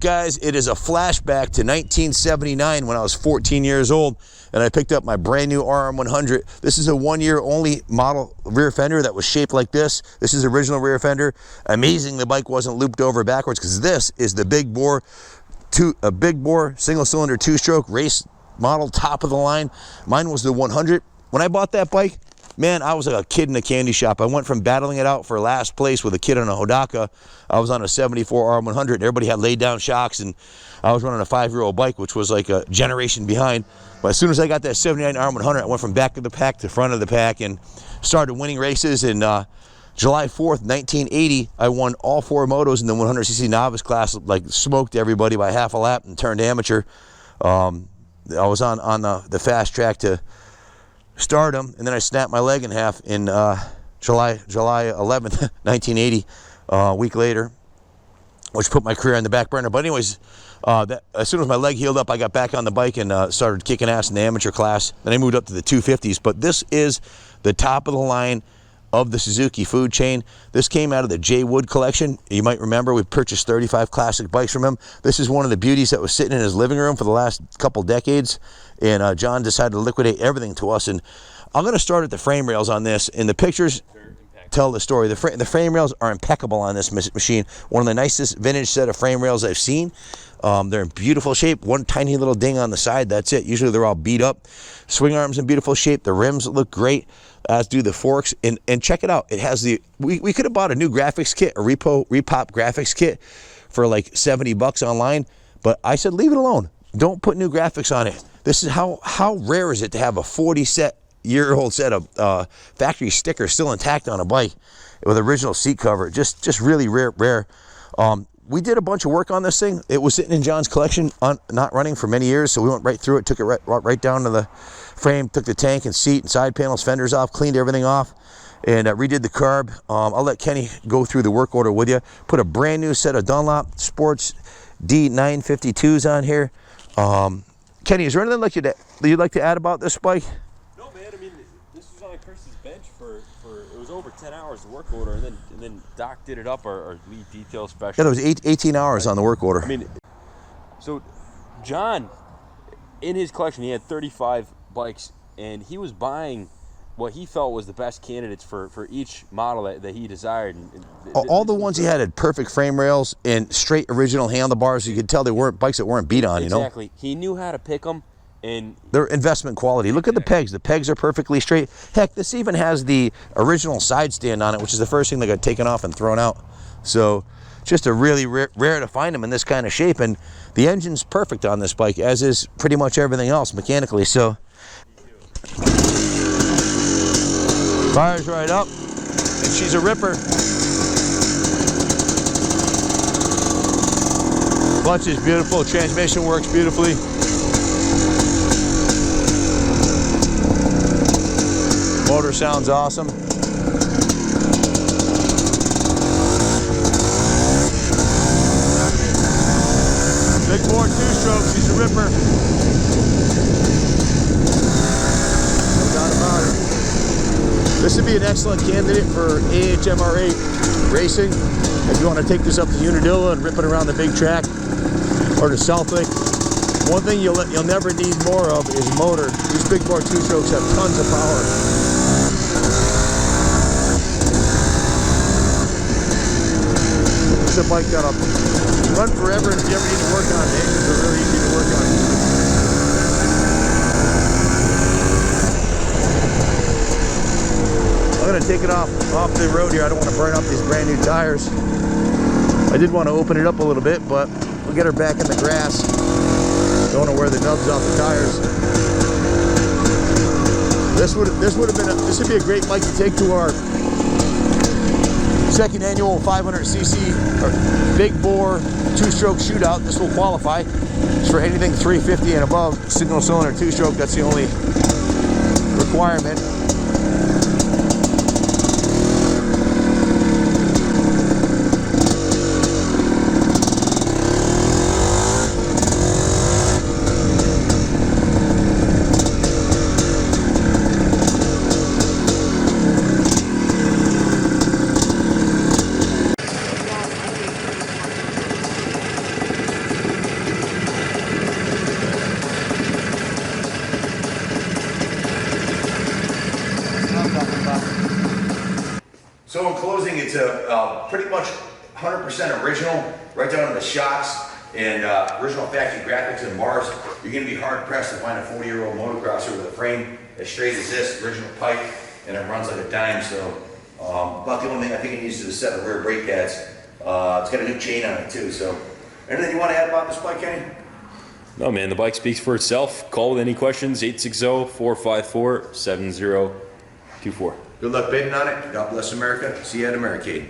Guys, it is a flashback to 1979 when I was 14 years old and I picked up my brand new RM100. This is a 1 year only model rear fender that was shaped like this. This is original rear fender. Amazing the bike wasn't looped over backwards, because this is the big bore single cylinder 2-stroke race model, top of the line. Mine was the 100. When I bought that bike, man, I was like a kid in a candy shop. I went from battling it out for last place with a kid on a Hodaka. I was on a 74 RM100. Everybody had laid down shocks, and I was running a 5-year-old bike, which was like a generation behind. But as soon as I got that 79 RM100, I went from back of the pack to front of the pack and started winning races. And July 4th, 1980, I won all 4 motos in the 100cc novice class, like smoked everybody by half a lap and turned amateur. I was on the fast track to stardom, and then I snapped my leg in half in July 11th, 1980, a week later, which put my career on the back burner. But anyways, as soon as my leg healed up, I got back on the bike and started kicking ass in the amateur class. Then I moved up to the 250s. But this is the top of the line of the Suzuki food chain. This came out of the J.Wood collection. You might remember we purchased 35 classic bikes from him. This is one of the beauties that was sitting in his living room for the last couple decades, and John decided to liquidate everything to us. And I'm going to start at the frame rails on this, and the pictures tell the story. The frame rails are impeccable on this machine. One of the nicest vintage set of frame rails I've seen. They're in beautiful shape. One tiny little ding on the side, that's it. Usually they're all beat up. Swing arms in beautiful shape. The rims look great, as do the forks. And check it out. It has the, we could have bought a new graphics kit, a repop graphics kit for like $70 online, but I said leave it alone. Don't put new graphics on it. This is how rare is it to have a 40-year-old set of factory stickers still intact on a bike with original seat cover. Just really rare. We did a bunch of work on this thing. It was sitting in John's collection, not running for many years, so we went right through it, took it right down to the frame, took the tank and seat and side panels, fenders off, cleaned everything off, and redid the carb. I'll let Kenny go through the work order with you. Put a brand new set of Dunlop Sports D952s on here. Kenny, is there anything you'd like to add about this bike? No, man. I mean, this was on Chris's bench for it was over 10 hours of work order, and then Doc did it up, our lead detail specialist. Yeah, there was 18 hours on the work order. I mean, so John, in his collection, he had 35 bikes, and he was buying what he felt was the best candidates for each model that he desired. All the ones he had perfect frame rails and straight original handlebars. You could tell they weren't bikes that weren't beat on, you know? Exactly. He knew how to pick them. And they're investment quality. Look at the pegs. The pegs are perfectly straight. Heck, this even has the original side stand on it, which is the first thing that got taken off and thrown out. So just a really rare to find them in this kind of shape. And the engine's perfect on this bike, as is pretty much everything else mechanically. So fires right up, and she's a ripper. Clutch is beautiful. Transmission works beautifully. Motor sounds awesome. Big bore 2-stroke, she's a ripper. No doubt about it. This would be an excellent candidate for AHMR8 racing. If you want to take this up to Unadilla and rip it around the big track, or to Southwick. One thing you'll never need more of is motor. These big bore 2-strokes have tons of power. It's a bike that'll run forever, and if you ever need to work on it, the engines are really easy to work on. I'm going to take it off the road here. I don't want to burn up these brand new tires. I did want to open it up a little bit, but we'll get her back in the grass. Don't want to wear the nubs off the tires. This would be a great bike to take to our second annual 500cc big bore 2-stroke shootout. This will qualify. It's for anything 350 and above. Single cylinder 2-stroke, that's the only requirement. So in closing, it's a pretty much 100% original, right down to the shocks and original factory graphics and bars. You're going to be hard pressed to find a 40-year-old motocrosser with a frame as straight as this, original pipe, and it runs like a dime. So about the only thing I think it needs is a set of rear brake pads. It's got a new chain on it too. So anything you want to add about this bike, Kenny? No, man, the bike speaks for itself. Call with any questions, 860-454-7024. Good luck bidding on it. God bless America. See you at Americade.